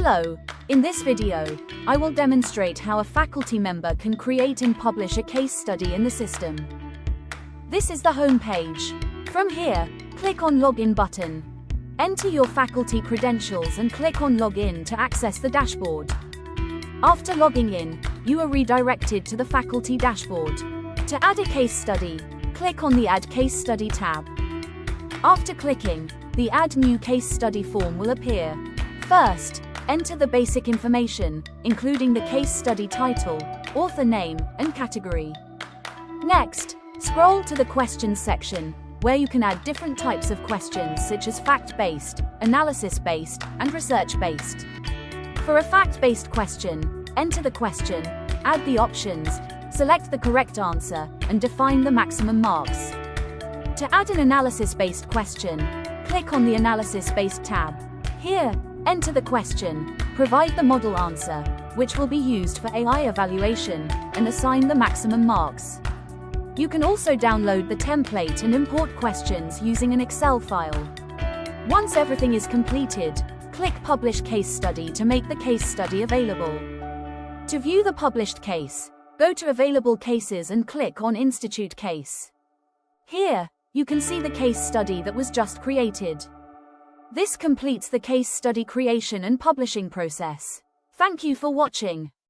Hello, in this video, I will demonstrate how a faculty member can create and publish a case study in the system. This is the home page. From here, click on Login button. Enter your faculty credentials and click on Login to access the dashboard. After logging in, you are redirected to the faculty dashboard. To add a case study, click on the Add Case Study tab. After clicking, the Add New Case Study form will appear. First, enter the basic information, including the case study title, author name, and category. Next, scroll to the Questions section, where you can add different types of questions such as fact-based, analysis-based, and research-based. For a fact-based question, enter the question, add the options, select the correct answer, and define the maximum marks. To add an analysis-based question, click on the Analysis-based tab. Here, enter the question, provide the model answer, which will be used for AI evaluation, and assign the maximum marks. You can also download the template and import questions using an Excel file. Once everything is completed, click Publish Case Study to make the case study available. To view the published case, go to Available Cases and click on Institute Case. Here, you can see the case study that was just created. This completes the case study creation and publishing process. Thank you for watching.